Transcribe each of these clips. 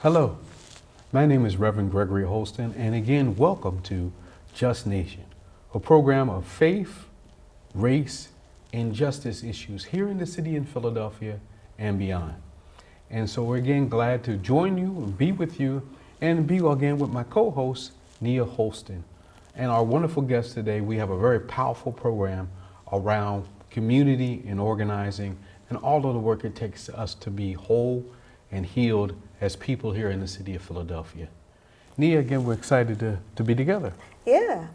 Hello, my name is Reverend Gregory Holston, and again, welcome to Just Nation, a program of faith, race, and justice issues here in the city in Philadelphia and beyond. And so we're again glad to join you and be with you and be again with my co-host, Nia Holston. And our wonderful guest today, we have a very powerful program around community and organizing and all of the work it takes us to be whole and healed as people here in the city of Philadelphia. Nia, again, we're excited to be together. Yeah,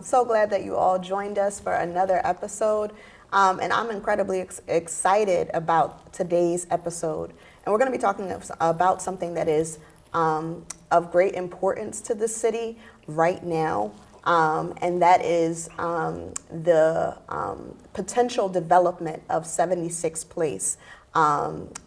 so glad that you all joined us for another episode. And I'm incredibly excited about today's episode. And we're going to be talking about something that is of great importance to the city right now. And that is the potential development of 76th Place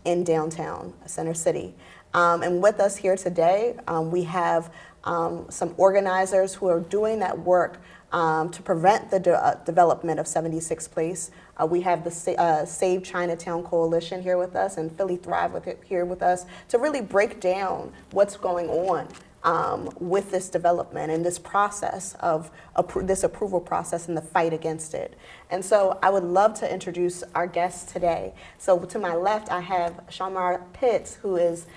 in downtown Center City. And with us here today, we have some organizers who are doing that work to prevent the development of 76th Place. We have the Save Chinatown Coalition here with us and Philly Thrive here with us to really break down what's going on with this development and this process of this approval process and the fight against it. And so I would love to introduce our guests today. So to my left, I have Shamar Pitts, who is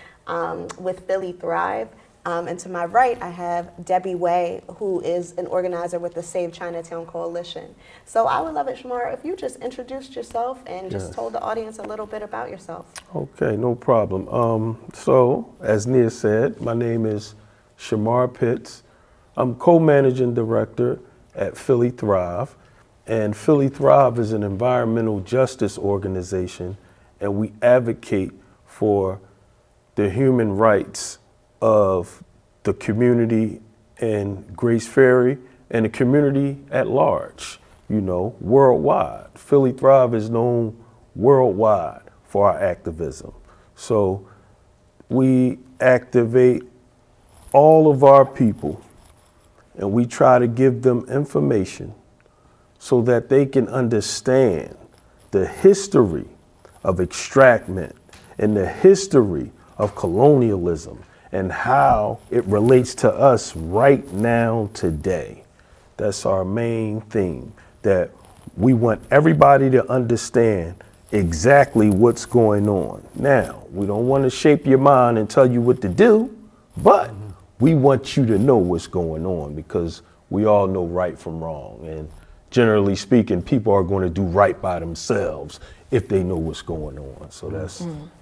with Philly Thrive. And to my right, I have Debbie Way, who is an organizer with the Save Chinatown Coalition. So I would love it, Shamar, if you just introduced yourself and just told the audience a little bit about yourself. Okay, no problem. So, as Nia said, my name is Shamar Pitts. I'm co-managing director at Philly Thrive. And Philly Thrive is an environmental justice organization, and we advocate for the human rights of the community in Grace Ferry and the community at large, worldwide. Philly Thrive is known worldwide for our activism. So we activate all of our people and we try to give them information so that they can understand the history of extractment and the history of colonialism and how it relates to us right now today. That's our main theme, that we want everybody to understand exactly what's going on. Now, we don't want to shape your mind and tell you what to do, but we want you to know what's going on because we all know right from wrong. And generally speaking, people are going to do right by themselves if they know what's going on. So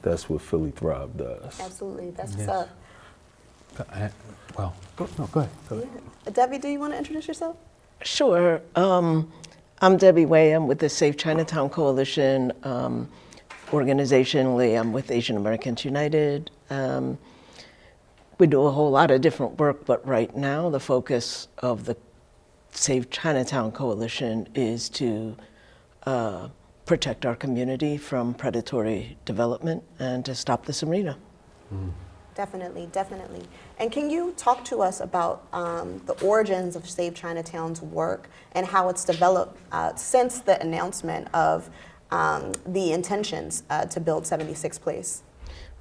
that's what Philly Thrive does. Absolutely, that's what's up. Go ahead. Yeah. Debbie, do you want to introduce yourself? Sure. I'm Debbie Way. I'm with the Save Chinatown Coalition. Organizationally, I'm with Asian Americans United. We do a whole lot of different work, but right now the focus of the Save Chinatown Coalition is to protect our community from predatory development and to stop this arena. Definitely. And can you talk to us about the origins of Save Chinatown's work and how it's developed since the announcement of the intentions to build 76th Place?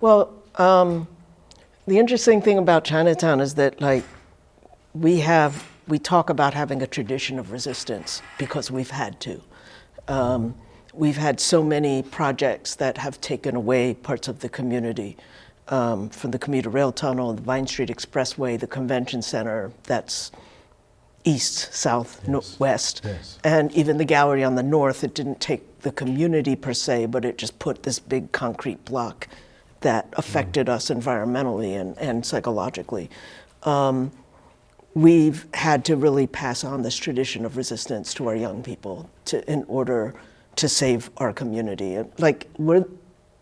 Well, the interesting thing about Chinatown is that we talk about having a tradition of resistance because we've had to. We've had so many projects that have taken away parts of the community. From the commuter rail tunnel, the Vine Street Expressway, the convention center, that's east, south, west. Yes. And even the gallery on the north, it didn't take the community per se, but it just put this big concrete block that affected us environmentally and psychologically. We've had to really pass on this tradition of resistance to our young people in order to save our community. We're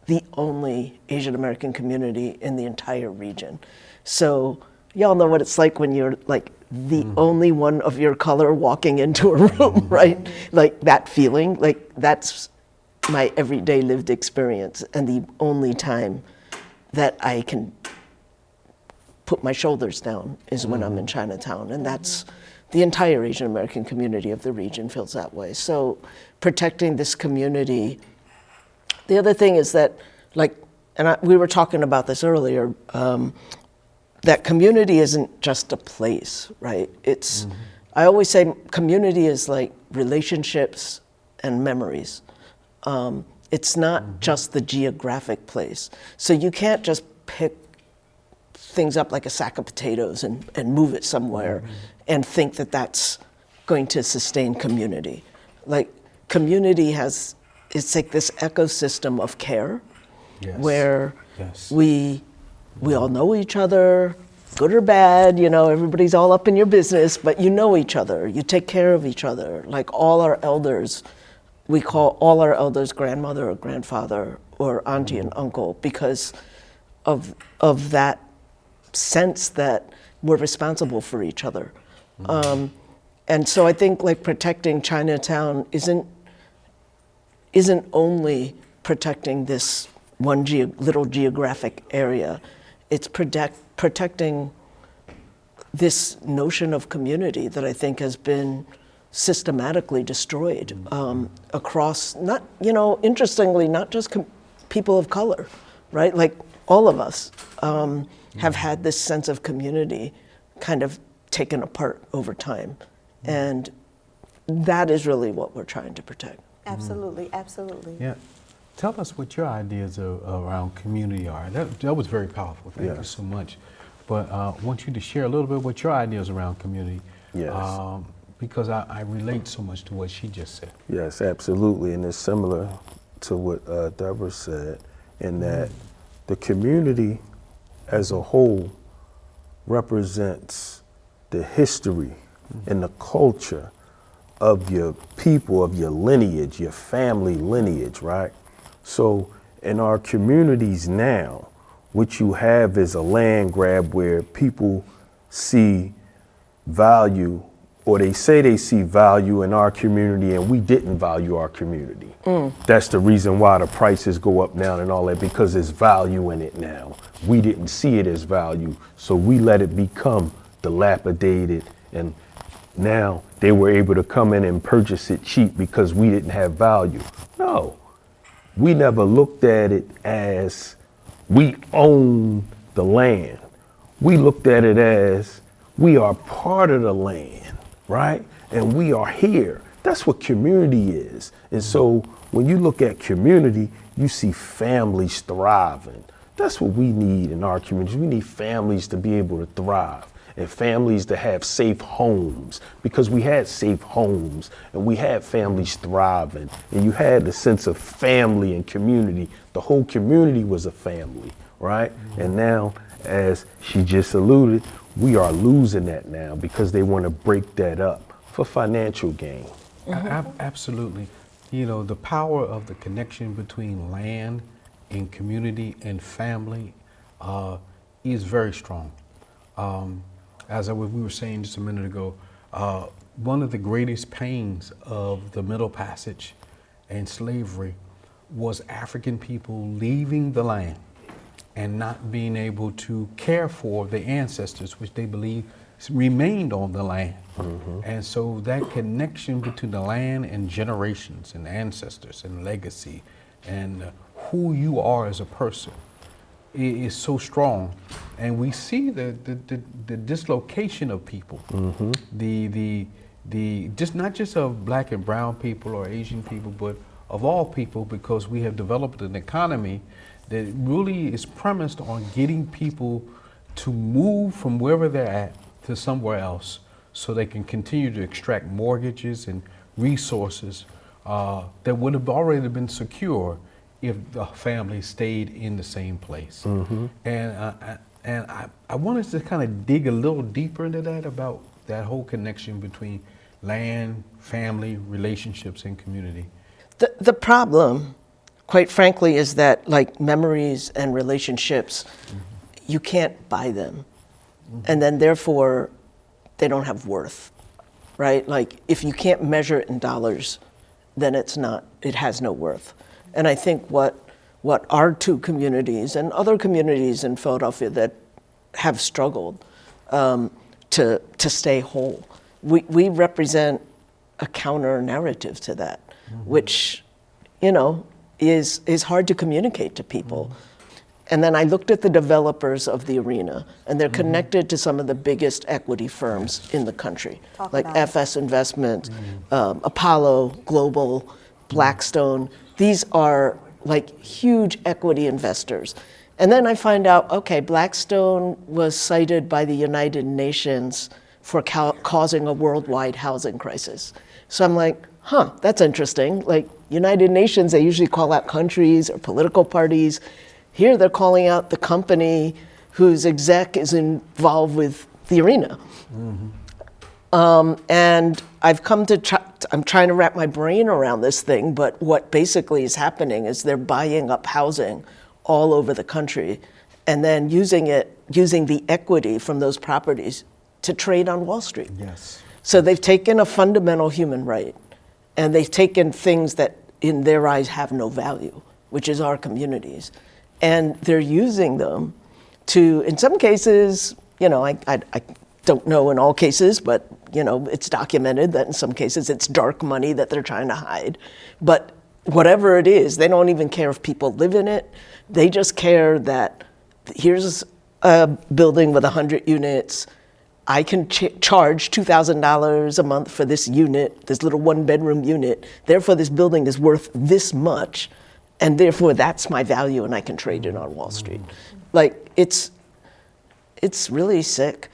the only Asian American community in the entire region. So y'all know what it's like when you're the only one of your color walking into a room, right? That feeling, that's my everyday lived experience and the only time that I can put my shoulders down is when I'm in Chinatown, and that's the entire Asian American community of the region feels that way. So protecting this community. The other thing is that, we were talking about this earlier, that community isn't just a place, right? I always say community is like relationships and memories. It's not just the geographic place. So you can't just pick things up like a sack of potatoes and move it somewhere and think that that's going to sustain community. Like community it's like this ecosystem of care where we all know each other, good or bad, everybody's all up in your business, but you know each other, you take care of each other. Like all our elders, we call all our elders grandmother or grandfather or auntie and uncle because of that sense that we're responsible for each other. And so I think like protecting Chinatown isn't only protecting this one little geographic area, it's protecting this notion of community that I think has been systematically destroyed across, interestingly, not just people of color, right? Like all of us have had this sense of community kind of taken apart over time. And that is really what we're trying to protect. Absolutely, absolutely. Yeah. Tell us what your ideas around community are. That was very powerful. Thank you so much. But I want you to share a little bit what your ideas around community. Yes. Because I relate so much to what she just said. Yes, absolutely. And it's similar to what Deborah said in that the community as a whole represents the history and the culture of your people, of your lineage, your family lineage, right? So in our communities now, what you have is a land grab where people see value, or they say they see value in our community and we didn't value our community. That's the reason why the prices go up now and all that, because there's value in it now. We didn't see it as value, so we let it become dilapidated, and now they were able to come in and purchase it cheap because we didn't have value. No, we never looked at it as we own the land. We looked at it as we are part of the land, right? And we are here. That's what community is. And so when you look at community, you see families thriving. That's what we need in our communities. We need families to be able to thrive and families to have safe homes, because we had safe homes and we had families thriving, and you had the sense of family and community. The whole community was a family, right? And now, as she just alluded, we are losing that now because they want to break that up for financial gain. Absolutely. The power of the connection between land and community and family is very strong. As we were saying just a minute ago, one of the greatest pains of the Middle Passage and slavery was African people leaving the land and not being able to care for the ancestors, which they believe remained on the land. And so that connection between the land and generations and ancestors and legacy and who you are as a person is so strong. And we see the dislocation of people, just not just of black and brown people or Asian people, but of all people, because we have developed an economy that really is premised on getting people to move from wherever they're at to somewhere else so they can continue to extract mortgages and resources that would have already been secure if the family stayed in the same place. And I want us to kind of dig a little deeper into that, about that whole connection between land, family, relationships, and community. The problem, quite frankly, is that like memories and relationships, you can't buy them. And then therefore, they don't have worth, right? Like if you can't measure it in dollars, then it has no worth. And I think what our two communities and other communities in Philadelphia that have struggled to stay whole, we represent a counter narrative to that, which, is hard to communicate to people. And then I looked at the developers of the arena, and they're connected to some of the biggest equity firms in the country, Talk like about it. FS Investments, Apollo Global, Blackstone. These are like huge equity investors. And then I find out, okay, Blackstone was cited by the United Nations for causing a worldwide housing crisis. So I'm like, huh, that's interesting. Like United Nations, they usually call out countries or political parties. Here they're calling out the company whose exec is involved with the arena. And I've come to I'm trying to wrap my brain around this thing, but what basically is happening is they're buying up housing all over the country and then using the equity from those properties to trade on Wall Street. Yes. So they've taken a fundamental human right, and they've taken things that in their eyes have no value, which is our communities. And they're using them to, in some cases, you know, I don't know in all cases, but you know, it's documented that in some cases it's dark money that they're trying to hide. But whatever it is, they don't even care if people live in it. They just care that here's a building with 100 units. I can charge $2,000 a month for this unit, this little one-bedroom unit. Therefore, this building is worth this much, and therefore that's my value, and I can trade it on Wall Street. Like it's really sick.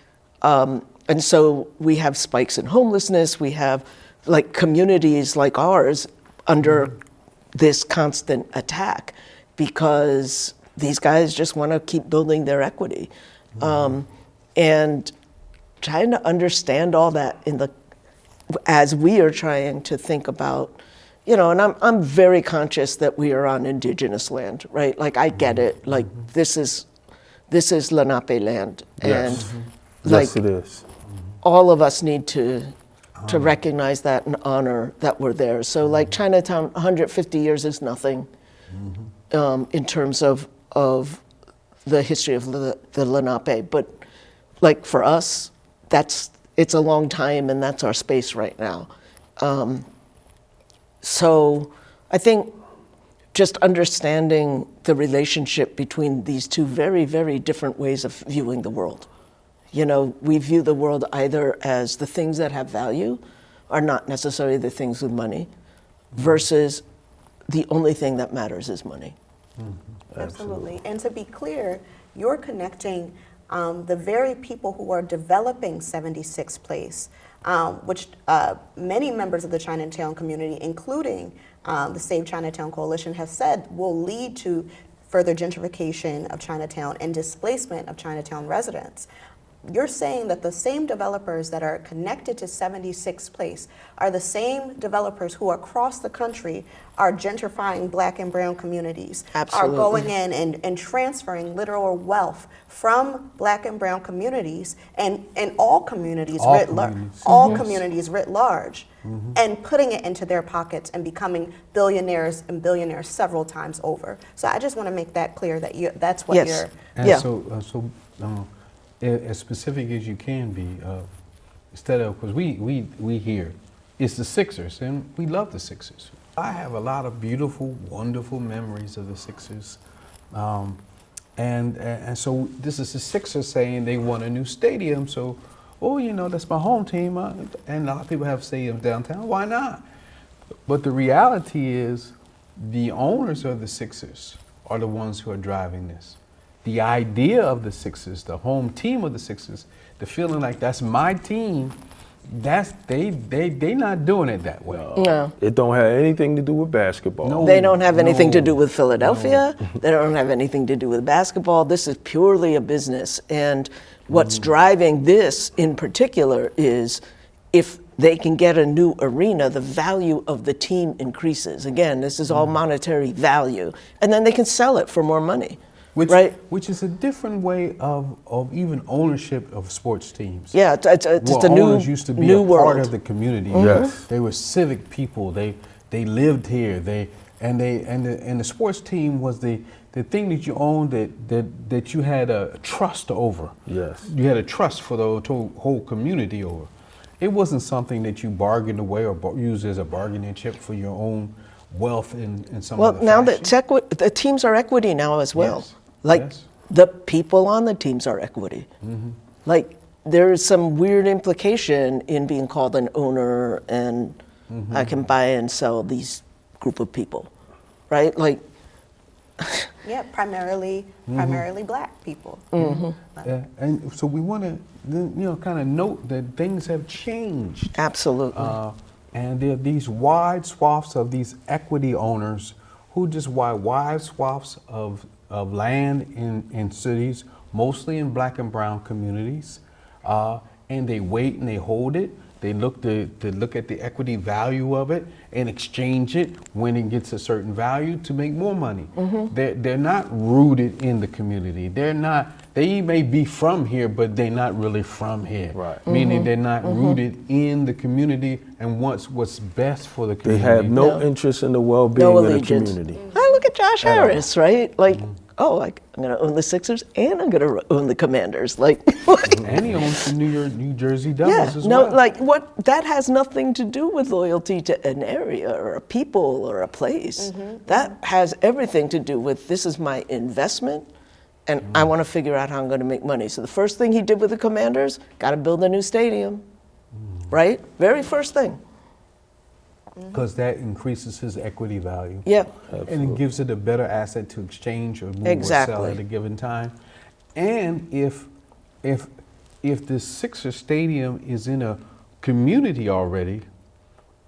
And so we have spikes in homelessness. We have like communities like ours under this constant attack because these guys just want to keep building their equity. And trying to understand all that as we are trying to think about, you know, and I'm very conscious that we are on indigenous land, right? Like I get it. Like this is Lenape land, Yes. and Yes, like it is. all of us need to recognize that and honor that we're there. So like Chinatown, 150 years is nothing in terms of the history of the Lenape, but like for us, it's a long time, and that's our space right now. So I think just understanding the relationship between these two very, very different ways of viewing the world. You know, we view the world either as the things that have value are not necessarily the things with money, versus the only thing that matters is money. Absolutely. And to be clear, you're connecting the very people who are developing 76 Place, which many members of the Chinatown community, including the Save Chinatown Coalition, have said will lead to further gentrification of Chinatown and displacement of Chinatown residents. You're saying that the same developers that are connected to 76 Place are the same developers who across the country are gentrifying Black and brown communities, Absolutely. are going in and transferring literal wealth from Black and brown communities and all communities All writ communities. all Yes. communities writ large, and putting it into their pockets and becoming billionaires and billionaires several times over. So I just want to make that clear that that's what Yes. you're. And Yeah. as specific as you can be, instead of, because we hear it's the Sixers, and we love the Sixers. I have a lot of beautiful, wonderful memories of the Sixers. And so this is the Sixers saying they want a new stadium, so, oh, you know, that's my home team, and a lot of people have stadiums downtown, why not? But the reality is the owners of the Sixers are the ones who are driving this. The idea of the Sixers, the home team of the Sixers, the feeling like that's my team, they not doing it that way. No. It don't have anything to do with basketball. No. They don't have anything to No. do with Philadelphia. They don't have anything to do with basketball. This is purely a business. And what's driving this in particular is if they can get a new arena, the value of the team increases. Again, this is all monetary value. And then they can sell it for more money. Right? Which is a different way of even ownership of sports teams. Yeah, it's Well, a new, owners used to be new a world. part of the community. Yes. They were civic people. They lived here. And the sports team was the thing that you owned that you had a trust over. Yes. You had a trust for the whole community over. It wasn't something that you bargained away or used as a bargaining chip for your own wealth in some Well, other now fashion. that the teams are equity now as well. Yes. Like, Yes. the people on the teams are equity. Like, there's some weird implication in being called an owner and I can buy and sell these group of people, right? Like, Yeah, primarily black people. Yeah, and so we want to, kind of note that things have changed. absolutely. And there are these wide swaths of these equity owners who just buy wide swaths of land in cities, mostly in black and brown communities, and they wait and they hold it. They look to look at the equity value of it and exchange it when it gets a certain value to make more money. They're not rooted in the community. They may be from here, but they're not really from here. Right. Meaning they're not rooted in the community and what's best for the They community. have no No. interest in the well-being No of the allegiance. community. I look at Josh Harris, right? Like, oh, like, I'm going to own the Sixers and I'm going to own the Commanders. Like, And he owns the New Jersey Devils yeah, as no, well. like, what, that has nothing to do with loyalty to an area or a people or a place. That has everything to do with, this is my investment and I want to figure out how I'm going to make money. So the first thing he did with the Commanders, got to build a new stadium, right? Very first thing. Because that increases his equity value. Yeah. And it gives it a better asset to exchange or move or Exactly. sell at a given time. And if the Sixer Stadium is in a community already,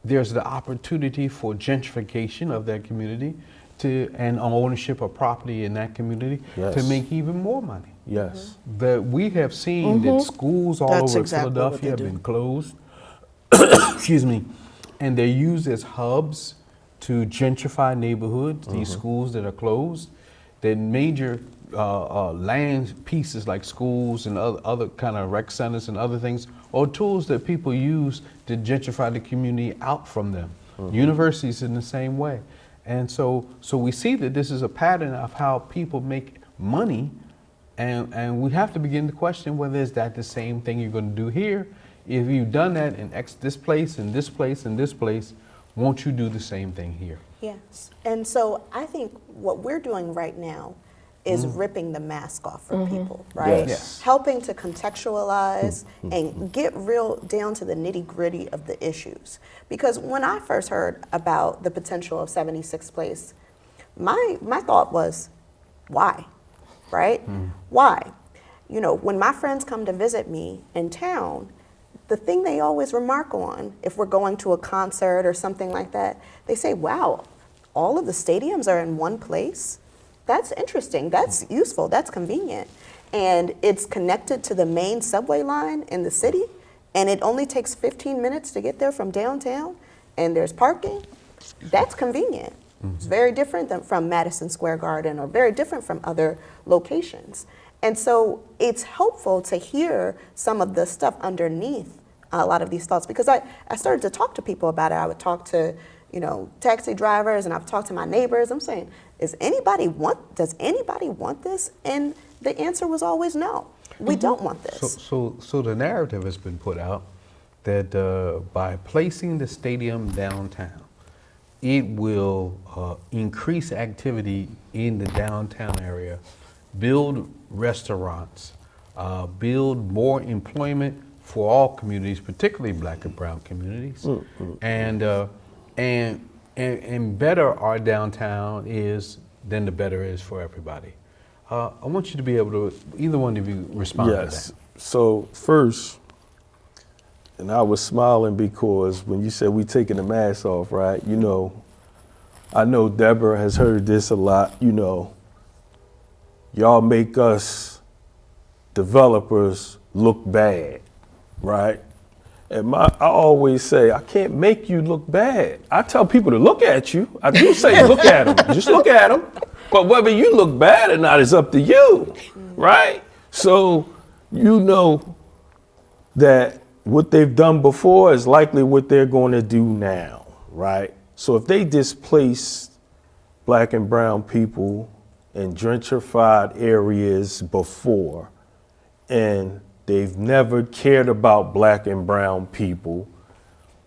there's the opportunity for gentrification of that community and ownership of property in that community to Yes. make even more money. Yes. That we have seen that schools all That's over exactly what Philadelphia they have do. been closed. Excuse me. And they're used as hubs to gentrify neighborhoods, these schools that are closed. Then major land pieces like schools and other kind of rec centers and other things are tools that people use to gentrify the community out from them. Universities in the same way. And so we see that this is a pattern of how people make money, and we have to begin to question whether is that the same thing you're going to do here. If you've done that in this place and this place and this place, won't you do the same thing here? Yes. And so I think what we're doing right now is ripping the mask off for people, right? Yes. Helping to contextualize and get real down to the nitty gritty of the issues. Because when I first heard about the potential of 76th Place, my thought was, why, right? Why? You know, when my friends come to visit me in town, the thing they always remark on, if we're going to a concert or something like that, they say, wow, all of the stadiums are in one place? That's interesting, that's useful, that's convenient. And it's connected to the main subway line in the city, and it only takes 15 minutes to get there from downtown, and there's parking. That's convenient. It's very different than from Madison Square Garden or very different from other locations. And so it's helpful to hear some of the stuff underneath a lot of these thoughts, because I started to talk to people about it. I would talk to, taxi drivers, and I've talked to my neighbors. I'm saying, does anybody want this? And the answer was always no. We don't want this. So the narrative has been put out that by placing the stadium downtown, it will increase activity in the downtown area, build restaurants, build more employment for all communities, particularly black and brown communities, and better our downtown is, then the better is for everybody. I want you to be able to, either one of you, respond to Yes. that. So first, and I was smiling because when you said we taking the mask off, right? I know Deborah has heard this a lot. Y'all make us developers look bad, right? And I always say, I can't make you look bad. I tell people to look at you. I do say look at them. Just look at them. But whether you look bad or not is up to you, right? So you know that what they've done before is likely what they're going to do now, right? So if they displaced black and brown people in gentrified areas before, and they've never cared about black and brown people,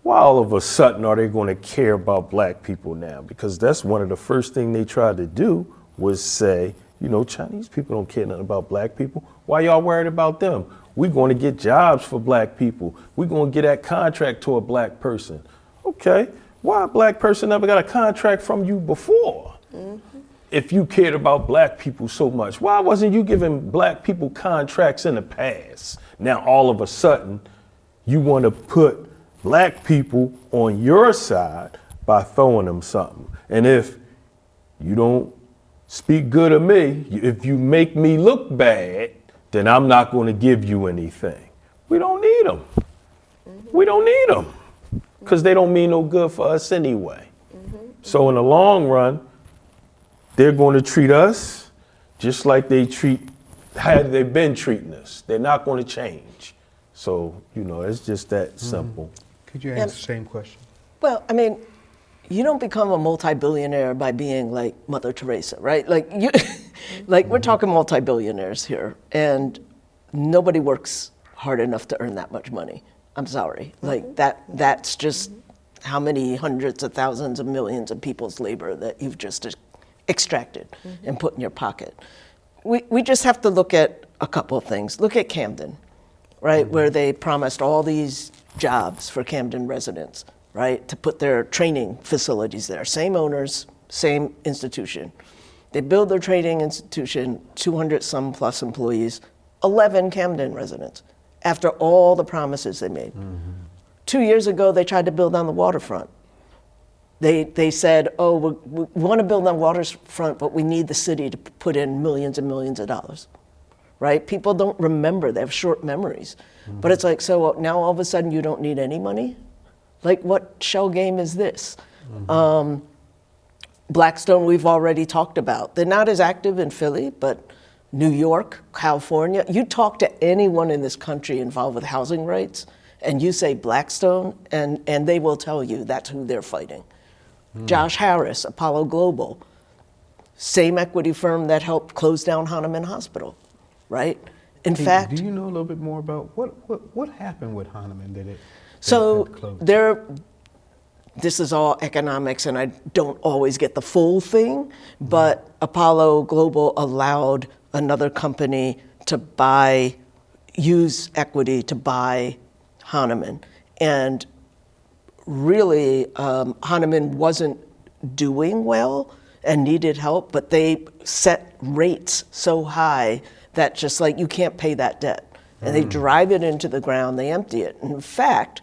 why all of a sudden are they going to care about black people now? Because that's one of the first things they tried to do was say, You know, Chinese people don't care nothing about black people. Why y'all worried about them? We're going to get jobs for black people. We're going to get that contract to a black person. Okay, why a black person never got a contract from you before? If you cared about black people so much, why wasn't you giving black people contracts in the past? Now all of a sudden, you want to put black people on your side by throwing them something. And if you don't speak good of me, if you make me look bad, then I'm not going to give you anything. We don't need them. We don't need them because they don't mean no good for us anyway. So in the long run, they're going to treat us just like how they've been treating us. They're not going to change. So, you know, it's just that simple. Could you ask the same question? Well, I mean, you don't become a multi-billionaire by being like Mother Teresa, right? Like you, like we're talking multi-billionaires here, and nobody works hard enough to earn that much money. I'm sorry, like that's just how many hundreds of thousands of millions of people's labor that you've just extracted and put in your pocket. We just have to look at a couple of things. Look at Camden, right, where they promised all these jobs for Camden residents, right, to put their training facilities there. Same owners, same institution. They build their training institution, 200 some plus employees, 11 Camden residents, after all the promises they made. 2 years ago, they tried to build on the waterfront. They said, oh, we want to build on waterfront, but we need the city to put in millions and millions of dollars, right? People don't remember, they have short memories. But it's like, so now all of a sudden you don't need any money? Like, what shell game is this? Blackstone, we've already talked about. They're not as active in Philly, but New York, California, you talk to anyone in this country involved with housing rights, and you say Blackstone, and they will tell you that's who they're fighting. Josh Harris, Apollo Global, same equity firm that helped close down Hahnemann Hospital, right? In fact, do you know a little bit more about what happened with Hahnemann? So this is all economics, and I don't always get the full thing, but Apollo Global allowed another company to use equity to buy Hahnemann. And really, Hahnemann wasn't doing well and needed help, but they set rates so high that just like you can't pay that debt. And they drive it into the ground, they empty it. In fact,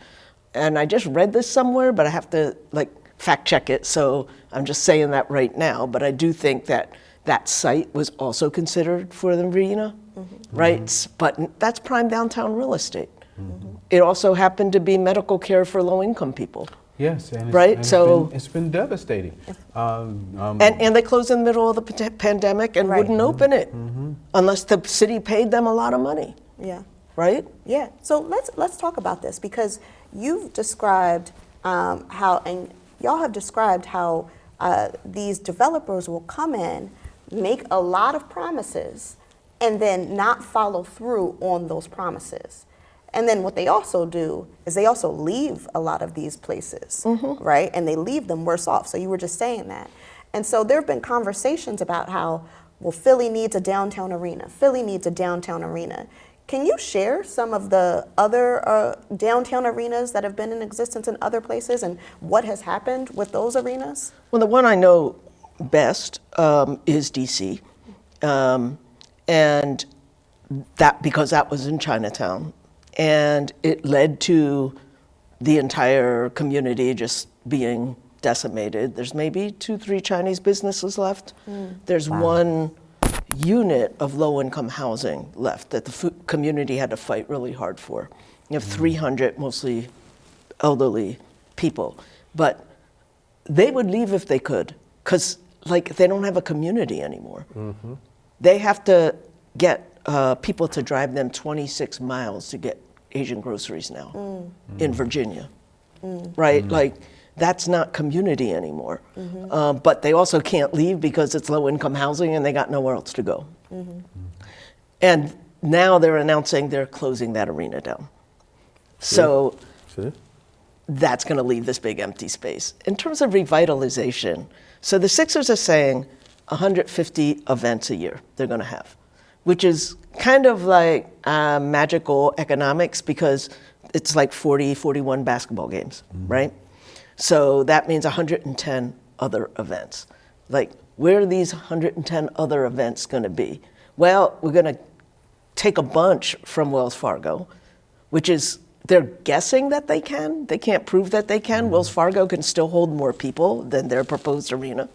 and I just read this somewhere, but I have to like fact check it, so I'm just saying that right now, but I do think that that site was also considered for the arena, right? But that's prime downtown real estate. It also happened to be medical care for low-income people. Yes, and right? It's been devastating. And they closed in the middle of the pandemic and wouldn't open it unless the city paid them a lot of money. Yeah. Right? Yeah. So let's talk about this, because you've described how, and y'all have described how these developers will come in, make a lot of promises, and then not follow through on those promises. And then what they also do is they also leave a lot of these places, right? And they leave them worse off. So you were just saying that. And so there have been conversations about how, well, Philly needs a downtown arena. Philly needs a downtown arena. Can you share some of the other downtown arenas that have been in existence in other places and what has happened with those arenas? Well, the one I know best is DC. And that, because that was in Chinatown. And it led to the entire community just being decimated. There's maybe 2-3 Chinese businesses left. There's one unit of low-income housing left that the community had to fight really hard for. You have 300 mostly elderly people. But they would leave if they could, because like they don't have a community anymore. They have to get people to drive them 26 miles to get Asian groceries now in Virginia, right? Like, that's not community anymore. But they also can't leave because it's low-income housing and they got nowhere else to go. And now they're announcing they're closing that arena down. So that's going to leave this big empty space. In terms of revitalization, so the Sixers are saying, 150 events a year they're going to have, which is kind of like magical economics because it's like 41 basketball games, right? So that means 110 other events. Like, where are these 110 other events going to be? Well, we're going to take a bunch from Wells Fargo, which is, they're guessing that they can. They can't prove that they can. Wells Fargo can still hold more people than their proposed arena.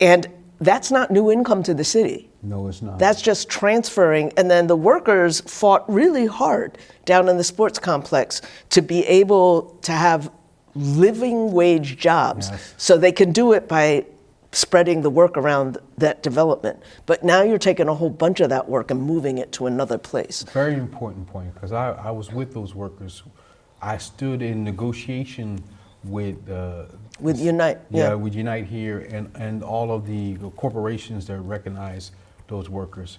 And that's not new income to the city. No, it's not. That's just transferring. And then the workers fought really hard down in the sports complex to be able to have living wage jobs. Yes. So they can do it by spreading the work around that development. But now you're taking a whole bunch of that work and moving it to another place. Very important point, because I was with those workers. I stood in negotiation with Unite. with Unite here and all of the corporations that recognize those workers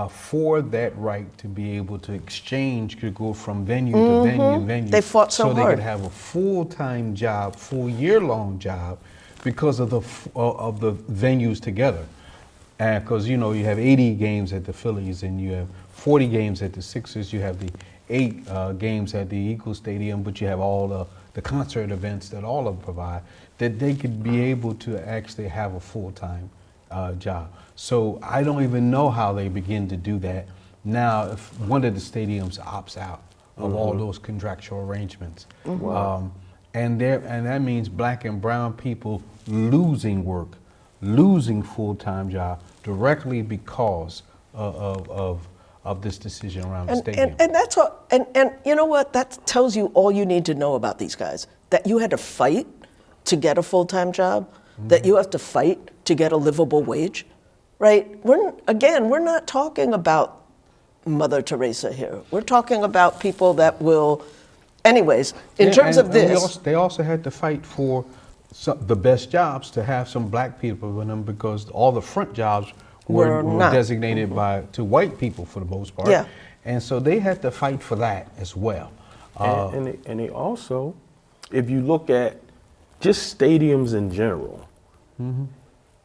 for that right to be able to exchange, could go from venue to venue to venue. They fought so they hard. could have a full-time job, full year-long job, because of the venues together. Because you have 80 games at the Phillies and you have 40 games at the Sixers. You have the 8 games at the Eagle Stadium, but you have all the concert events that all of them provide, that they could be able to actually have a full-time job. So I don't even know how they begin to do that. Now, if one of the stadiums opts out of all those contractual arrangements, and that means black and brown people losing work, losing full-time job directly because of this decision around the stadium. And that's all, and you know what? That tells you all you need to know about these guys. That you had to fight to get a full-time job, that you have to fight to get a livable wage, right? We're not talking about Mother Teresa here. We're talking about people that will, anyways, in terms of this. They also had to fight for the best jobs, to have some black people in them, because all the front jobs were designated to white people for the most part. Yeah. And so they had to fight for that as well. And they also, if you look at just stadiums in general,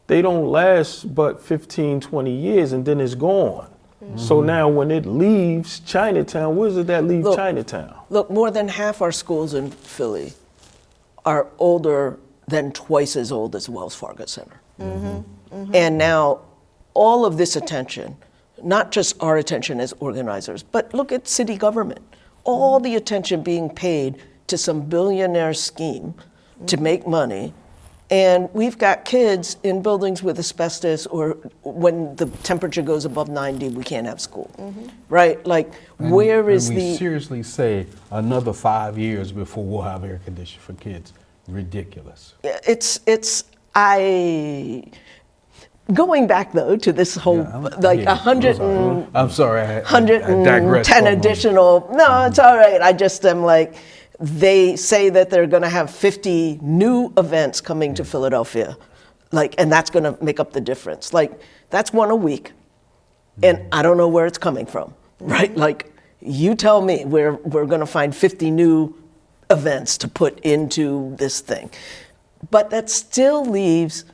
they don't last but 15, 20 years and then it's gone. So now when it leaves Chinatown, where does that leave Chinatown? Look, more than half our schools in Philly are older than twice as old as Wells Fargo Center. And now all of this attention, not just our attention as organizers, but look at city government, all the attention being paid to some billionaire scheme to make money. And we've got kids in buildings with asbestos, or when the temperature goes above 90, we can't have school, right? Like, where is we the... seriously say another 5 years before we'll have air conditioning for kids. Ridiculous. Going back though to this whole, I'm sorry, I 110 additional, no, it's all right. I just am like, they say that they're going to have 50 new events coming to Philadelphia, like, and that's going to make up the difference. Like, that's one a week, and I don't know where it's coming from, right? Like, you tell me where we're going to find 50 new events to put into this thing. But that still leaves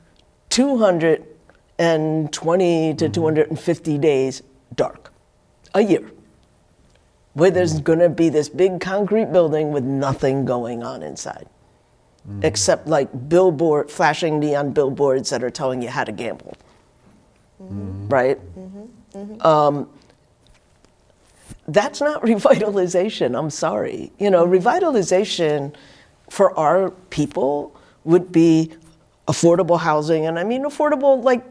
220 to 250 days dark, a year, where there's going to be this big concrete building with nothing going on inside, except like flashing neon billboards that are telling you how to gamble, right? That's not revitalization, I'm sorry. Revitalization for our people would be affordable housing, and I mean affordable, like,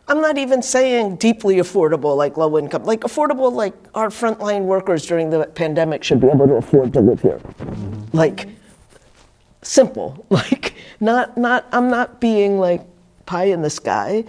I'm not even saying deeply affordable, like low income, like affordable, like our frontline workers during the pandemic should be able to afford to live here. Like, simple, like, I'm not being like pie in the sky.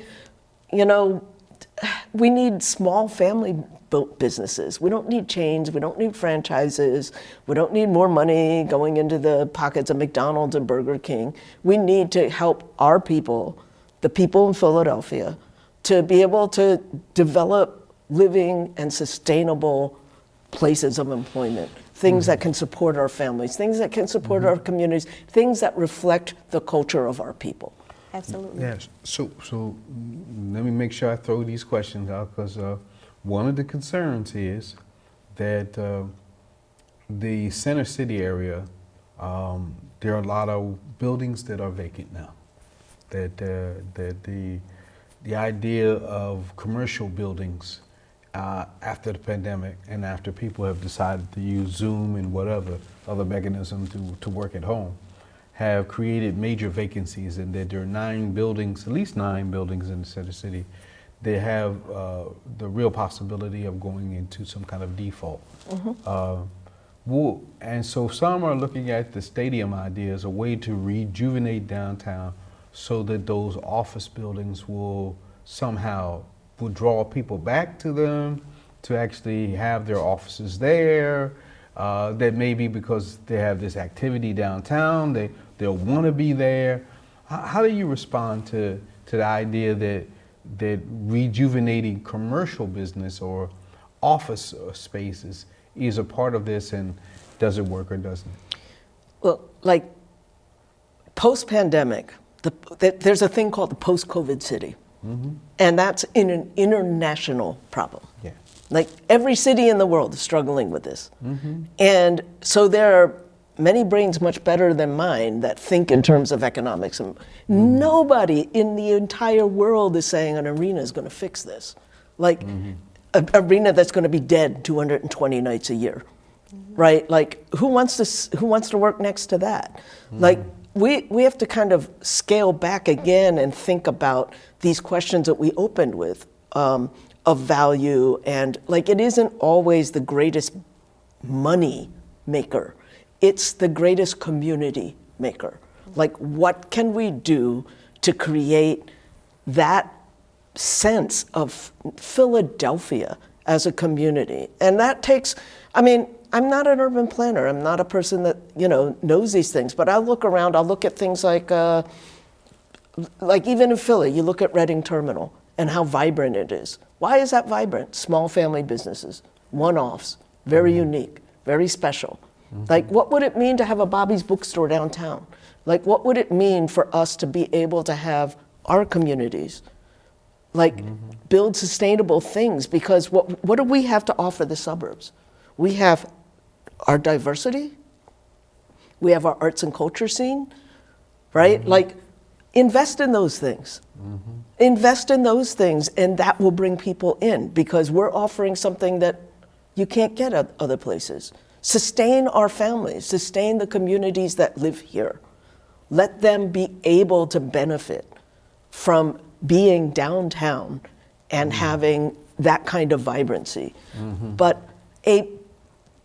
We need small family built businesses. We don't need chains, we don't need franchises, we don't need more money going into the pockets of McDonald's and Burger King. We need to help our people, the people in Philadelphia, to be able to develop living and sustainable places of employment, things that can support our families, things that can support our communities, things that reflect the culture of our people. Absolutely. Yes. So let me make sure I throw these questions out because one of the concerns is that the center city area, there are a lot of buildings that are vacant now. That the idea of commercial buildings after the pandemic and after people have decided to use Zoom and whatever other mechanism to work at home, have created major vacancies, and that there are 9 buildings, at least 9 buildings in the center city, they have the real possibility of going into some kind of default. And so some are looking at the stadium idea as a way to rejuvenate downtown so that those office buildings will somehow draw people back to them to actually have their offices there. That maybe because they have this activity downtown, they'll want to be there. How do you respond to the idea that rejuvenating commercial business or office spaces is a part of this, and does it work or doesn't it? Well, like post-pandemic, there's a thing called the post-COVID city. And that's an international problem. Yeah. Like every city in the world is struggling with this. And so there are many brains much better than mine that think in terms of economics. And nobody in the entire world is saying an arena is going to fix this. Like an arena that's going to be dead 220 nights a year, right? Like who wants to work next to that? Like we have to kind of scale back again and think about these questions that we opened with of value, and like it isn't always the greatest money maker, it's the greatest community maker. Like what can we do to create that sense of Philadelphia as a community? And that takes, I mean, I'm not an urban planner. I'm not a person that, knows these things, but I look around, I'll look at things like even in Philly, you look at Reading Terminal and how vibrant it is. Why is that vibrant? Small family businesses, one-offs, very unique, very special. Like, what would it mean to have a Bobby's bookstore downtown? Like, what would it mean for us to be able to have our communities, like, build sustainable things? Because what do we have to offer the suburbs? We have our diversity, we have our arts and culture scene, right? Like, invest in those things. Invest in those things, and that will bring people in because we're offering something that you can't get at other places. Sustain our families, sustain the communities that live here. Let them be able to benefit from being downtown and having that kind of vibrancy. But a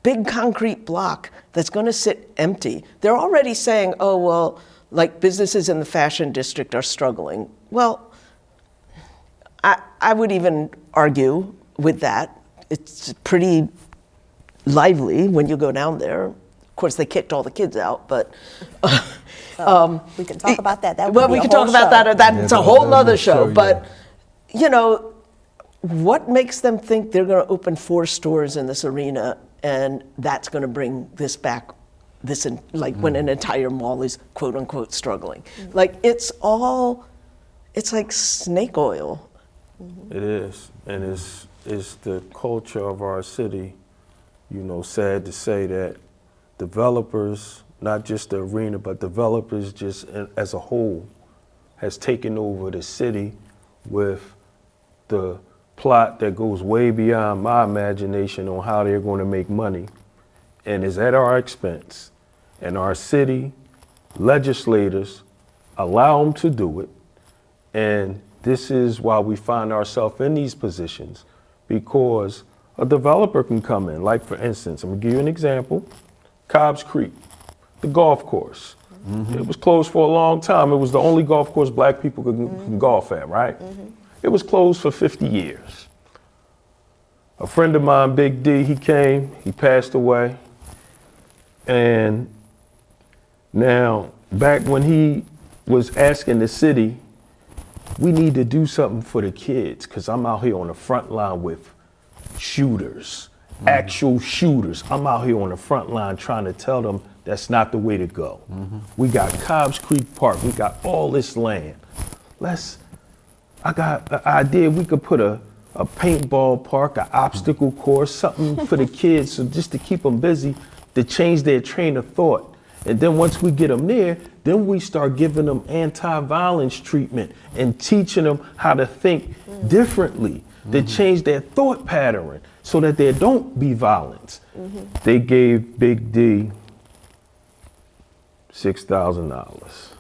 big concrete block that's going to sit empty, they're already saying, oh, well, like businesses in the fashion district are struggling. Well, I would even argue with that. It's pretty lively when you go down there. Of course, they kicked all the kids out, but we can talk about that. That would well, be we a can whole talk about show. that. That's a whole other show. yeah. But what makes them think they're going to open 4 stores in this arena and that's going to bring this back? When an entire mall is quote unquote struggling, like it's like snake oil. It is, and it's the culture of our city. Sad to say that developers, not just the arena, but developers just as a whole, has taken over the city with the plot that goes way beyond my imagination on how they're going to make money, and is at our expense. And our city legislators allow them to do it. And this is why we find ourselves in these positions, because a developer can come in. Like, for instance, I'm gonna give you an example. Cobb's Creek, the golf course. It was closed for a long time. It was the only golf course black people could golf at, right? It was closed for 50 years. A friend of mine, Big D, he came, he passed away. And now, back when he was asking the city, we need to do something for the kids, because I'm out here on the front line with shooters, actual shooters. I'm out here on the front line trying to tell them that's not the way to go. We got Cobbs Creek Park, we got all this land. I got an idea, we could put a paintball park, an obstacle course, something for the kids, so just to keep them busy, to change their train of thought. And then once we get them there, then we start giving them anti-violence treatment and teaching them how to think differently, to change their thought pattern so that there don't be violence. They gave Big D $6,000.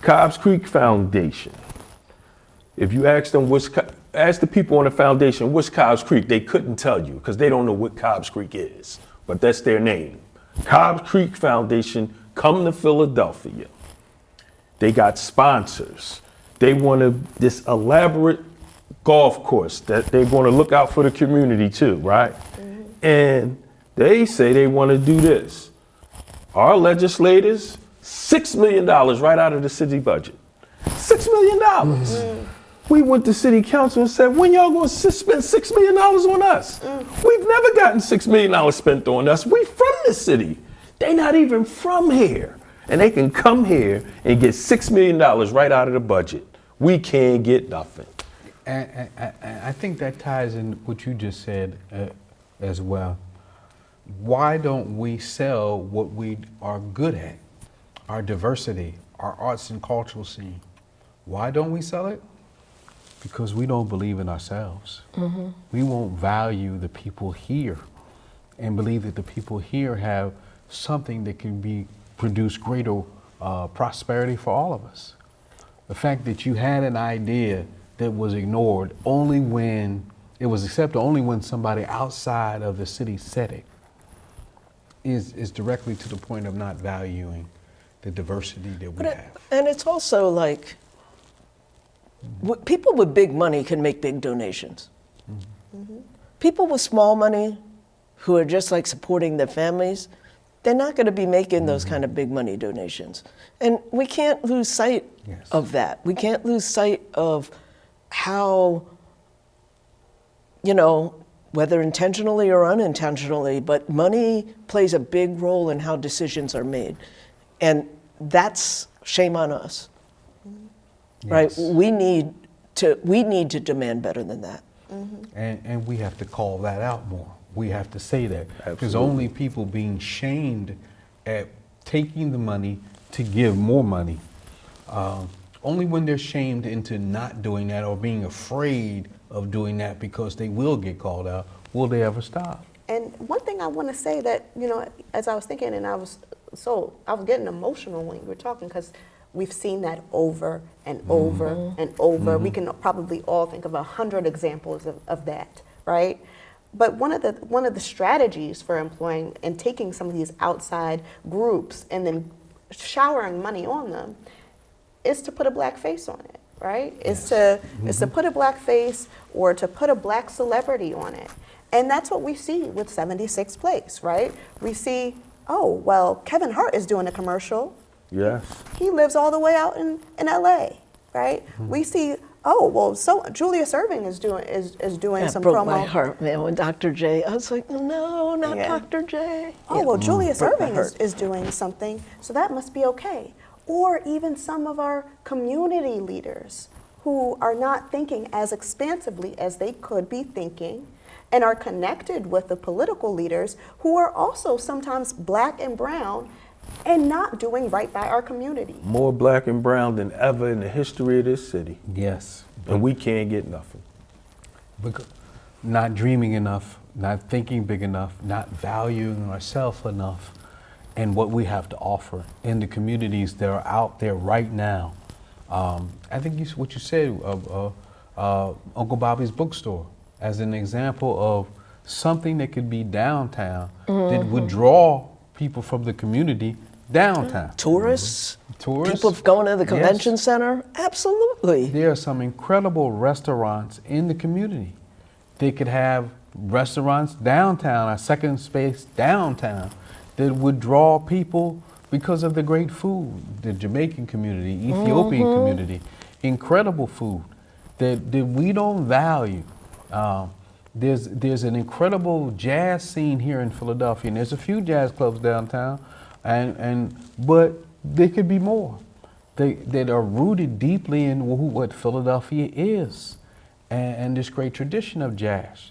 Cobbs Creek Foundation. If you ask them ask the people on the foundation, what's Cobbs Creek? They couldn't tell you because they don't know what Cobbs Creek is, but that's their name. Cobbs Creek Foundation, come to Philadelphia. They got sponsors. They want this elaborate golf course that they're going to look out for the community too, right? And they say they want to do this. Our legislators, $6 million right out of the city budget. $6 million. We went to city council and said, when y'all gonna spend $6 million on us? We've never gotten $6 million spent on us. We from the city. They not even from here. And they can come here and get $6 million right out of the budget. We can't get nothing. And I think that ties in what you just said as well. Why don't we sell what we are good at? Our diversity, our arts and cultural scene. Why don't we sell it? Because we don't believe in ourselves. We won't value the people here and believe that the people here have something that can produce greater prosperity for all of us. The fact that you had an idea that was ignored only when it was accepted, only when somebody outside of the city said it, is directly to the point of not valuing the diversity that we have. And it's also like, people with big money can make big donations. People with small money who are just like supporting their families, they're not going to be making those kind of big money donations. And we can't lose sight of that. We can't lose sight of how, whether intentionally or unintentionally, but money plays a big role in how decisions are made. And that's shame on us. Right? We need to demand better than that. And we have to call that out more. We have to say that. Because only people being shamed at taking the money to give more money, only when they're shamed into not doing that or being afraid of doing that because they will get called out, will they ever stop? And one thing I want to say that, as I was thinking, and I was getting emotional when you were talking, because we've seen that over and over and over. We can probably all think of 100 examples of that, right? But one of the strategies for employing and taking some of these outside groups and then showering money on them is to put a black face on it, right? Is to put a black face or to put a black celebrity on it. And that's what we see with 76 Place, right? We see, oh, well, Kevin Hart is doing a commercial. Yes. He lives all the way out in LA, right? We see, oh, well, so Julius Erving is doing That some broke promo. my heart, man, when Dr. J, I was like, no, not Dr. J. Oh, well, Julius broke my Erving heart. is doing something, so that must be okay. Or even some of our community leaders who are not thinking as expansively as they could be thinking and are connected with the political leaders who are also sometimes black and brown and not doing right by our community. More black and brown than ever in the history of this city. Yes. And we can't get nothing. Because not dreaming enough, not thinking big enough, not valuing ourselves enough and what we have to offer in the communities that are out there right now. I think what you said of Uncle Bobby's bookstore as an example of something that could be downtown that would draw people from the community downtown. Tourists? Tourists. People going to the convention Yes. center? Absolutely. There are some incredible restaurants in the community. They could have restaurants downtown, a second space downtown that would draw people because of the great food, the Jamaican community, Ethiopian community, incredible food that we don't value. There's an incredible jazz scene here in Philadelphia, and there's a few jazz clubs downtown, but there could be more. that are rooted deeply in what Philadelphia is and this great tradition of jazz.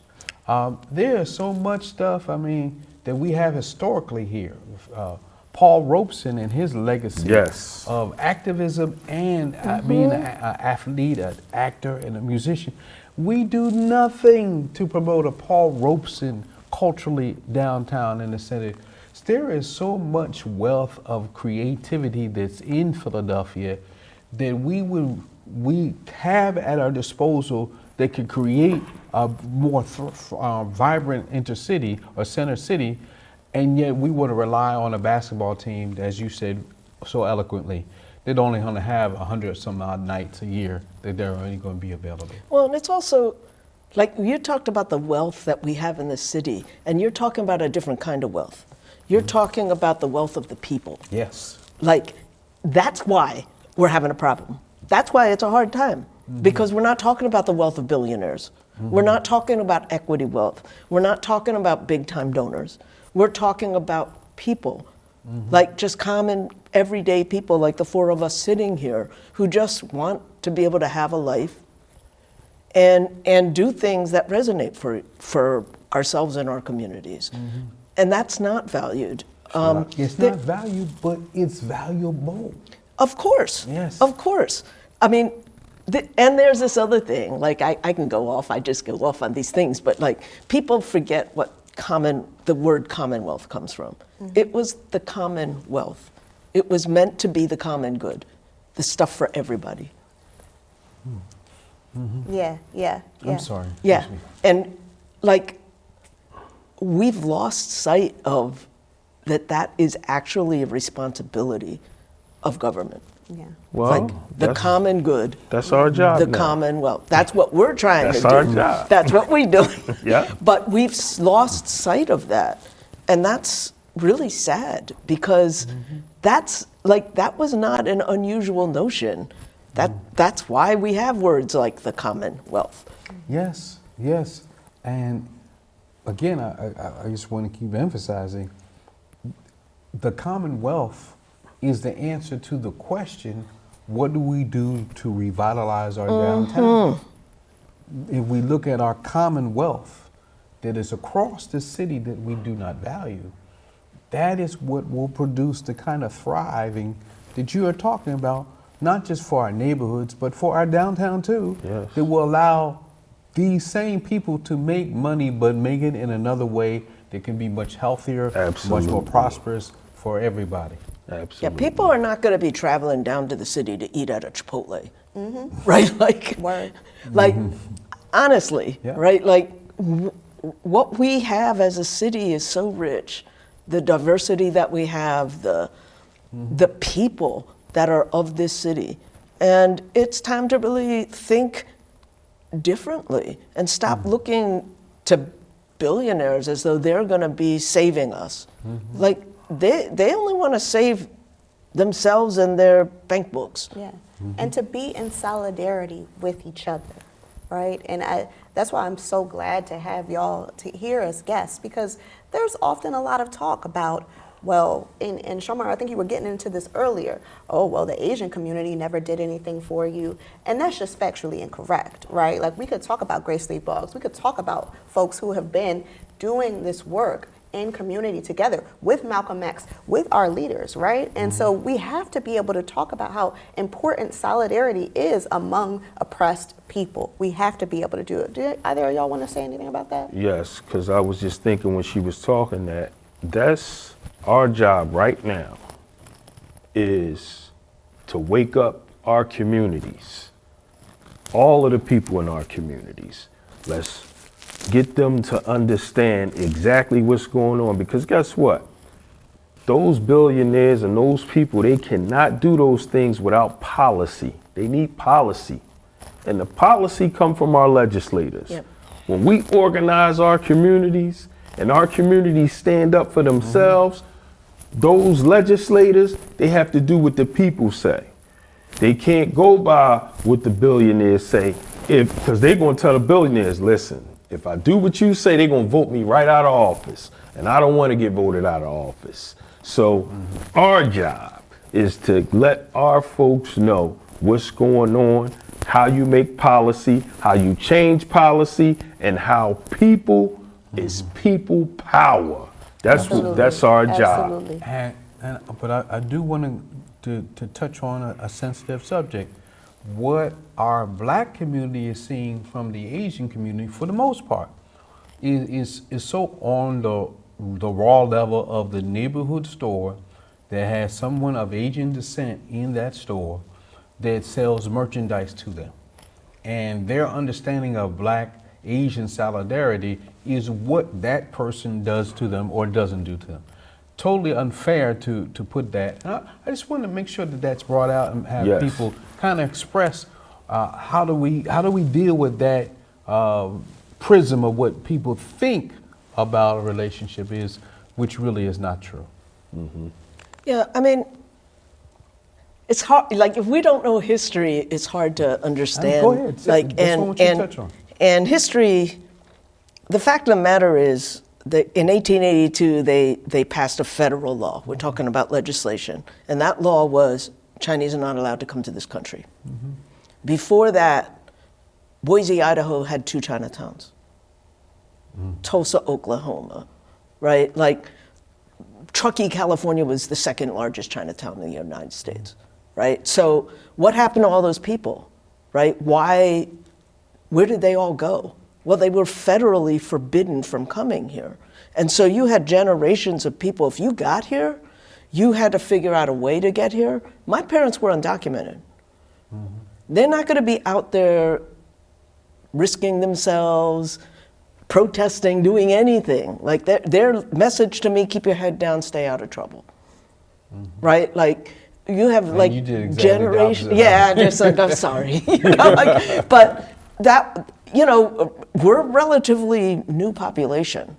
There is so much stuff, I mean, that we have historically here. Paul Robeson and his legacy Yes. of activism and being an athlete, an actor, and a musician. We do nothing to promote a Paul Robeson culturally downtown in the city. There is so much wealth of creativity that's in Philadelphia that we have at our disposal that could create a more vibrant intercity or center city, and yet we want to rely on a basketball team, as you said so eloquently, that only going to have 100 some odd nights a year that they're only going to be available. Well, and it's also, like you talked about the wealth that we have in the city, and you're talking about a different kind of wealth. You're talking about the wealth of the people. Yes. Like, that's why we're having a problem. That's why it's a hard time, because we're not talking about the wealth of billionaires. We're not talking about equity wealth. We're not talking about big time donors. We're talking about people, like just common everyday people like the four of us sitting here who just want to be able to have a life and do things that resonate for ourselves and our communities. And that's not valued. It's not valued, but it's valuable. Of course. Yes. Of course. I mean, and there's this other thing, like I can go off, I just go off on these things, but like people forget what the word commonwealth comes from. It was the commonwealth. It was meant to be the common good, the stuff for everybody. Yeah. I'm sorry. Yeah, Excuse me. and like we've lost sight of that is actually a responsibility of government. Yeah. Well, Like the common good. that's our job The now. commonwealth. That's what we're trying That's to do. our job. That's what we do. Yeah. But we've lost sight of that. And that's really sad because that was not an unusual notion. That's why we have words like the commonwealth. Yes, yes. And again, I just want to keep emphasizing the Commonwealth is the answer to the question, what do we do to revitalize our downtown? If we look at our Commonwealth that is across the city that we do not value, that is what will produce the kind of thriving that you are talking about, not just for our neighborhoods, but for our downtown too. Yes. That will allow these same people to make money, but make it in another way that can be much healthier, much more prosperous for everybody. Absolutely. Yeah, people are not going to be traveling down to the city to eat at a Chipotle, right? Like, Word. like honestly, Yeah. right? Like, what we have as a city is so rich. The diversity that we have, the people that are of this city, and it's time to really think differently and stop looking to billionaires as though they're going to be saving us. Like they only want to save themselves and their bank books. Yeah. And to be in solidarity with each other, right? And that's why I'm so glad to have y'all to hear as guests, because there's often a lot of talk about, well, and Shamar, I think you were getting into this earlier. Oh, well, the Asian community never did anything for you. And that's just factually incorrect, right? Like, we could talk about Grace Lee Boggs. We could talk about folks who have been doing this work in community together with Malcolm X, with our leaders, right? And so we have to be able to talk about how important solidarity is among oppressed people. We have to be able to do it. Do either of y'all want to say anything about that? Yes, because I was just thinking when she was talking that's our job right now, is to wake up our communities, all of the people in our communities. Let's get them to understand exactly what's going on, because guess what? Those billionaires and those people, they cannot do those things without policy. They need policy. And the policy come from our legislators. Yep. When we organize our communities and our communities stand up for themselves, those legislators, they have to do what the people say. They can't go by what the billionaires say, because they're going to tell the billionaires, listen, if I do what you say, they're going to vote me right out of office. And I don't want to get voted out of office. So our job is to let our folks know what's going on, how you make policy, how you change policy, and how people is people power. That's our job. Absolutely. But I do want to touch on a sensitive subject. What our black community is seeing from the Asian community, for the most part, is so on the raw level of the neighborhood store that has someone of Asian descent in that store that sells merchandise to them. And their understanding of black Asian solidarity is what that person does to them or doesn't do to them. Totally unfair to put that. And I just want to make sure that that's brought out and have Yes. people kind of express how do we deal with that prism of what people think about a relationship is, which really is not true. Yeah, I mean, it's hard. Like, if we don't know history, it's hard to understand. Go ahead. Like, That's what you touch on. And history. The fact of the matter is that in 1882 they passed a federal law. We're talking about legislation, and that law was Chinese are not allowed to come to this country. Before that, Boise, Idaho had 2 Chinatowns. Tulsa, Oklahoma, right? Like, Truckee, California was the second largest Chinatown in the United States, right? So what happened to all those people, right? Where did they all go? Well, they were federally forbidden from coming here. And so you had generations of people, if you got here, you had to figure out a way to get here. My parents were undocumented. They're not gonna be out there risking themselves, protesting, doing anything. Like, their message to me, keep your head down, stay out of trouble. Right? Like, you have like you did exactly the generation. opposite. Yeah, just like, I'm sorry. You know, like, but that, you know, we're a relatively new population,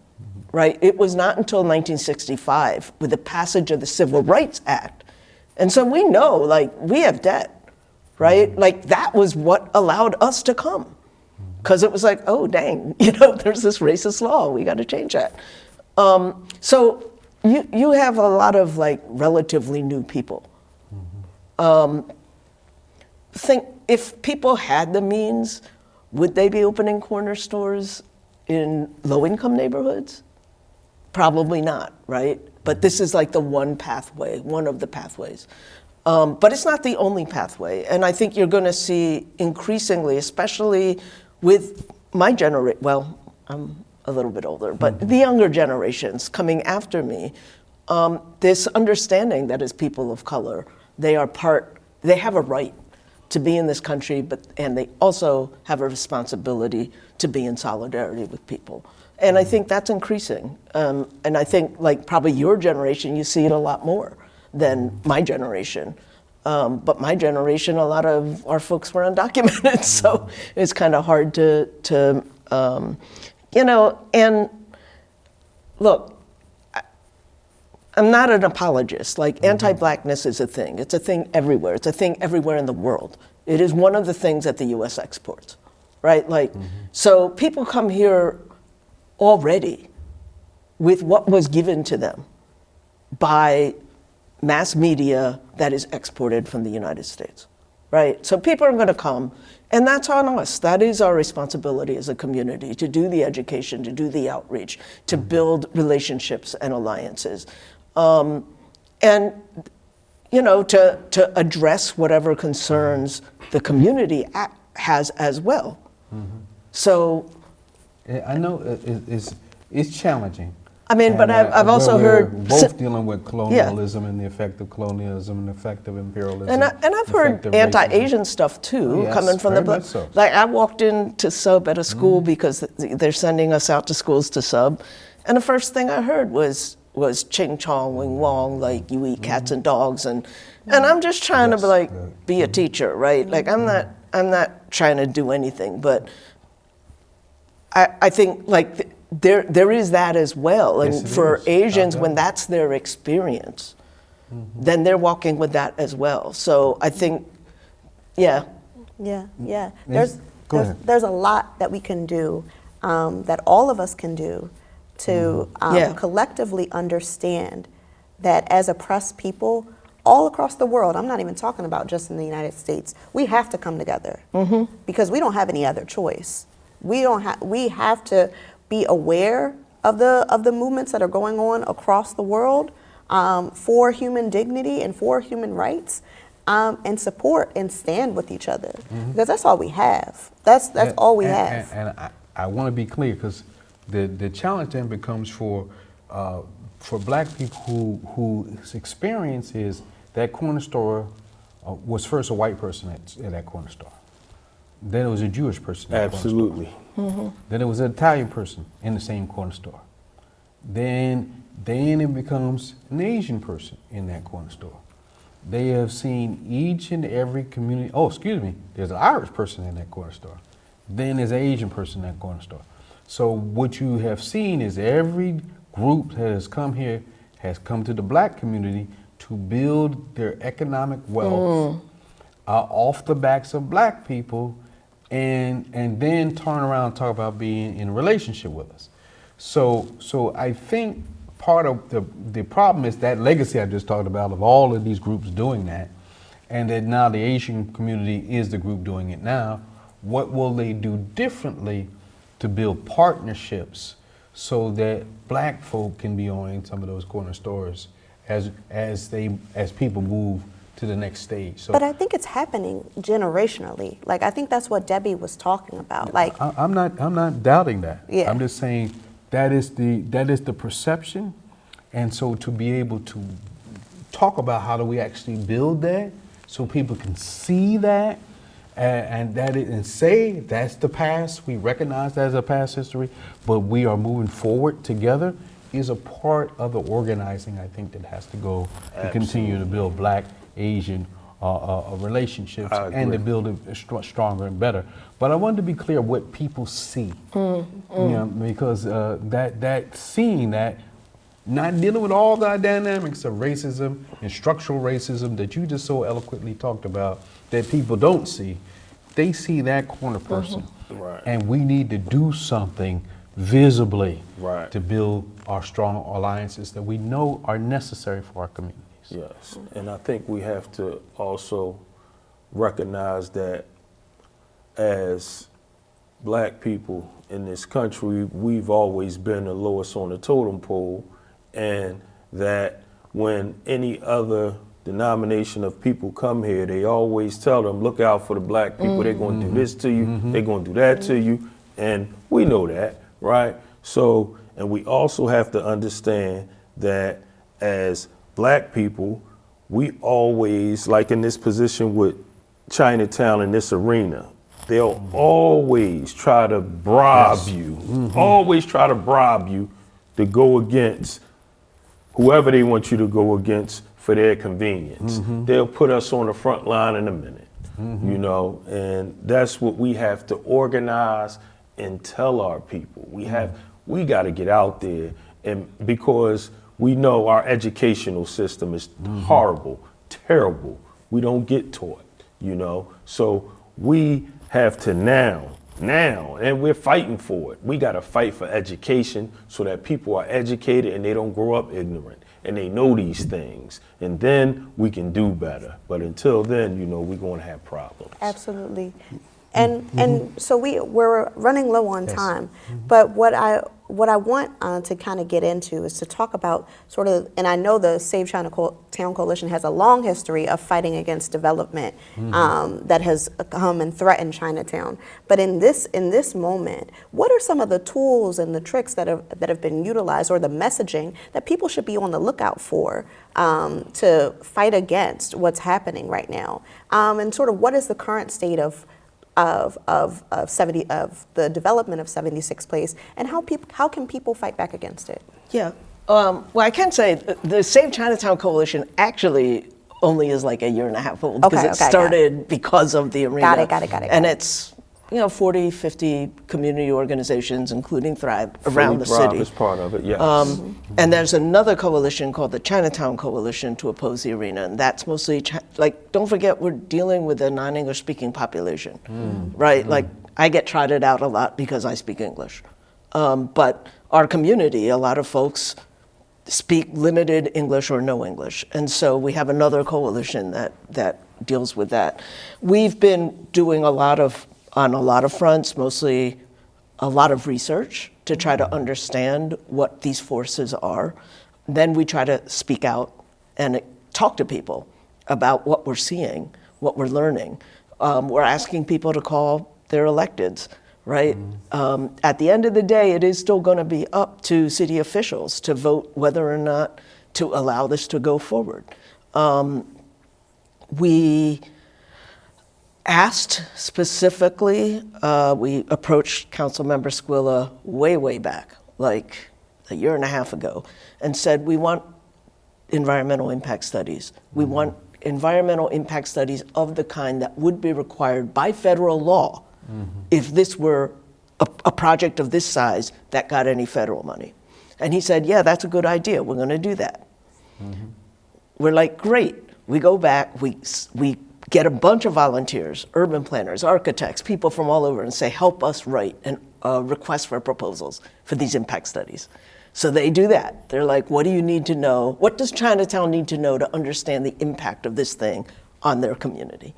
right? It was not until 1965 with the passage of the Civil Rights Act. And so we know, like, we have debt, right? Like, that was what allowed us to come. Because it was like, oh, dang, you know, there's this racist law, we got to change that. So you have a lot of, like, relatively new people. Think if people had the means, would they be opening corner stores in low-income neighborhoods? Probably not, right? But this is like the one pathway, one of the pathways. But it's not the only pathway. And I think you're going to see increasingly, especially with my generation, well, I'm a little bit older, but the younger generations coming after me, this understanding that as people of color, they have a right to be in this country, and they also have a responsibility to be in solidarity with people. And I think that's increasing. And I think, like, probably your generation, you see it a lot more than my generation. But my generation, a lot of our folks were undocumented, so it's kind of hard to you know, and look, I'm not an apologist. Like, anti-blackness is a thing. It's a thing everywhere. It's a thing everywhere in the world. It is one of the things that the U.S. exports, right? Like, so people come here already with what was given to them by mass media that is exported from the United States, right? So people are going to come, and that's on us. That is our responsibility as a community, to do the education, to do the outreach, to build relationships and alliances. And, you know, to address whatever concerns the community has as well. So, I know it's challenging. I mean, but I've also heard we're both dealing with colonialism and the effect of colonialism and the effect of imperialism. And I've heard anti-Asian stuff too, Yes, coming from very the much so. Like, I walked into sub at a school because they're sending us out to schools to sub, and the first thing I heard was ching chong wing wong, like, you eat cats and dogs, and I'm just trying to be a teacher, right? Like, I'm not trying to do anything, but I think, like, there is that as well. And Yes, for is. Asians, when that's their experience, then they're walking with that as well. So I think, yeah. Yeah. Yes. Go ahead. There's a lot that we can do, that all of us can do to collectively understand that as oppressed people, all across the world, I'm not even talking about just in the United States, we have to come together because we don't have any other choice. We have to be aware of the movements that are going on across the world for human dignity and for human rights, and support and stand with each other, because that's all we have. That's all we have. And I want to be clear, because the challenge then becomes for Black people whose experience is that corner store was first a white person at that corner store. Then it was a Jewish person at that corner store. Absolutely. Then it was an Italian person in the same corner store. Then it becomes an Asian person in that corner store. They have seen each and every community. Oh, excuse me. There's an Irish person in that corner store. Then there's an Asian person in that corner store. So what you have seen is every group that has come here has come to the Black community to build their economic wealth off the backs of Black people, and then turn around and talk about being in a relationship with us. So I think part of the problem is that legacy I just talked about of all of these groups doing that, and that now the Asian community is the group doing it now. What will they do differently to build partnerships so that Black folk can be owning some of those corner stores as people move to the next stage? So, But I think it's happening generationally. Like, I think that's what Debbie was talking about. Like, I'm not doubting that. Yeah. I'm just saying that is the perception, and so to be able to talk about how do we actually build that so people can see that and say that's the past. We recognize that as a past history, but we are moving forward together is a part of the organizing, I think, that has to go to continue to build Black, Asian relationships and to build it stronger and better. But I wanted to be clear what people see, you know, because that seeing that, not dealing with all the dynamics of racism and structural racism that you just so eloquently talked about that people don't see, they see that corner person. Right. And we need to do something visibly Right. to build our strong alliances that we know are necessary for our communities. Yes, and I think we have to also recognize that as Black people in this country, we've always been the lowest on the totem pole, and that when any other denomination of people come here, they always tell them, look out for the Black people, they're going to do this to you, they're going to do that to you, and we know that, right? So, and we also have to understand that as Black people, we always, like in this position with Chinatown in this arena, they'll always try to bribe you, always try to bribe you to go against whoever they want you to go against for their convenience. They'll put us on the front line in a minute, you know, and that's what we have to organize and tell our people. We got to get out there, and because we know our educational system is horrible, terrible. We don't get taught, you know. So we have to now, and we're fighting for it. We got to fight for education so that people are educated and they don't grow up ignorant and they know these things. And then we can do better. But until then, you know, we're going to have problems. absolutely. And so we're running low on time, but what I want to kind of get into is to talk about sort of, and I know the Save Chinatown Coalition has a long history of fighting against development that has come and threatened Chinatown. But in this moment, what are some of the tools and the tricks that have been utilized, or the messaging that people should be on the lookout for to fight against what's happening right now? And sort of what is the current state of the development of 76 Place, and how can people fight back against it? Yeah. Well, I can say the Save Chinatown Coalition actually only is like a year and a half old, because it started because of the arena. Got it. And it's, 40, 50 community organizations, including Thrive, around the Thrive city. is part of it, yes. And there's another coalition called the Chinatown Coalition to oppose the arena, and that's mostly, don't forget, we're dealing with a non-English speaking population, right? Like, I get trotted out a lot because I speak English. But our community, a lot of folks speak limited English or no English. And so we have another coalition that deals with that. We've been doing on a lot of fronts, mostly a lot of research to try to understand what these forces are. Then we try to speak out and talk to people about what we're seeing, what we're learning. We're asking people to call their electeds, right? At the end of the day, it is still going to be up to city officials to vote whether or not to allow this to go forward. We asked specifically, we approached Councilmember Squilla way back, like a year and a half ago, and said, we want environmental impact studies. We want environmental impact studies of the kind that would be required by federal law if this were a project of this size that got any federal money. And he said, yeah, that's a good idea. We're going to do that. We're like, great. We go back, we get a bunch of volunteers, urban planners, architects, people from all over, and say, help us write a request for proposals for these impact studies. So they do that. They're like, what do you need to know? What does Chinatown need to know to understand the impact of this thing on their community?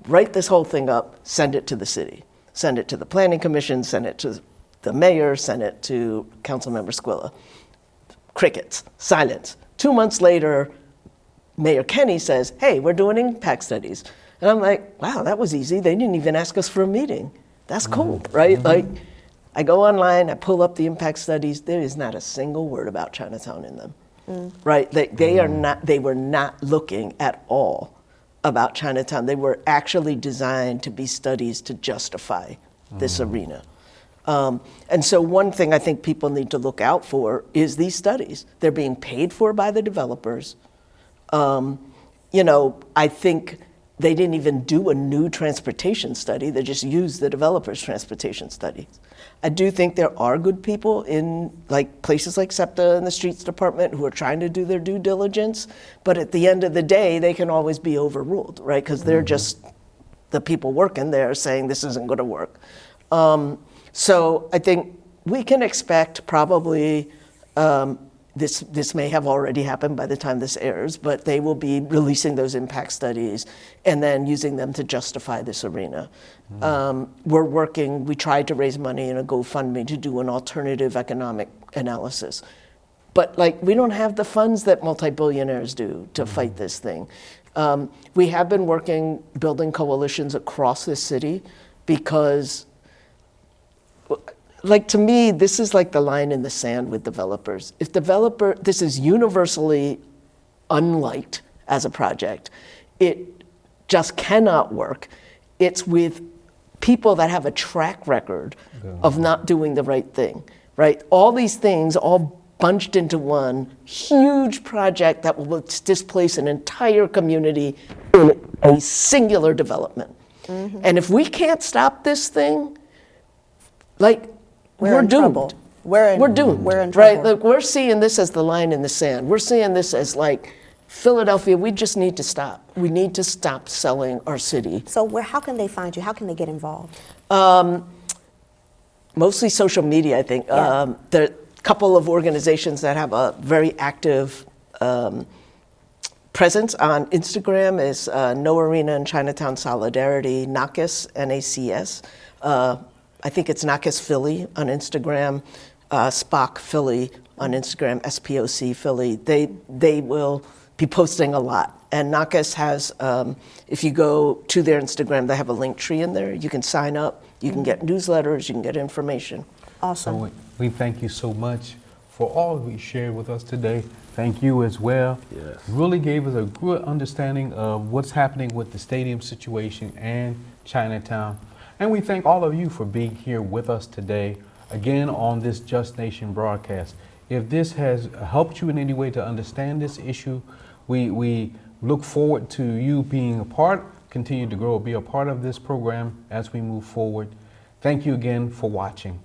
Write this whole thing up, send it to the city. Send it to the Planning Commission, send it to the mayor, send it to Councilmember Squilla. Crickets, silence. 2 months later, Mayor Kenny says, hey, we're doing impact studies. And I'm like, wow, that was easy. They didn't even ask us for a meeting. That's cool, right? Like, I go online, I pull up the impact studies. There is not a single word about Chinatown in them, right? They were not looking at all about Chinatown. They were actually designed to be studies to justify this arena. And so one thing I think people need to look out for is these studies. They're being paid for by the developers. I think they didn't even do a new transportation study. They just used the developers' transportation studies. I do think there are good people in places like SEPTA and the Streets Department who are trying to do their due diligence, but at the end of the day, they can always be overruled, right? Because they're just the people working there saying this isn't going to work. So I think we can expect probably this may have already happened by the time this airs, but they will be releasing those impact studies and then using them to justify this arena. We tried to raise money in a GoFundMe to do an alternative economic analysis. But we don't have the funds that multi-billionaires do to fight this thing. We have been building coalitions across this city because to me, this is like the line in the sand with developers. This is universally unliked as a project. It just cannot work. It's with people that have a track record of not doing the right thing, right? All these things all bunched into one huge project that will displace an entire community in a singular development. And if we can't stop this thing, we're doomed. Trouble. We're doomed. We're in trouble. Right? We're seeing this as the line in the sand. We're seeing this as Philadelphia, we just need to stop. We need to stop selling our city. So how can they find you? How can they get involved? Mostly social media, I think. Yeah. There are a couple of organizations that have a very active presence on Instagram is No Arena and Chinatown Solidarity, NACS, N-A-C-S. I think it's NACS Philly on Instagram, SPOC Philly on Instagram, SPOC Philly. They will be posting a lot. And NACS has, if you go to their Instagram, they have a link tree in there. You can sign up, you can get newsletters, you can get information. Awesome. So we thank you so much for all you shared with us today. Thank you as well. Yes. Really gave us a good understanding of what's happening with the stadium situation and Chinatown. And we thank all of you for being here with us today, again, on this Just Nation broadcast. If this has helped you in any way to understand this issue, we look forward to you being a part, continue to grow, be a part of this program as we move forward. Thank you again for watching.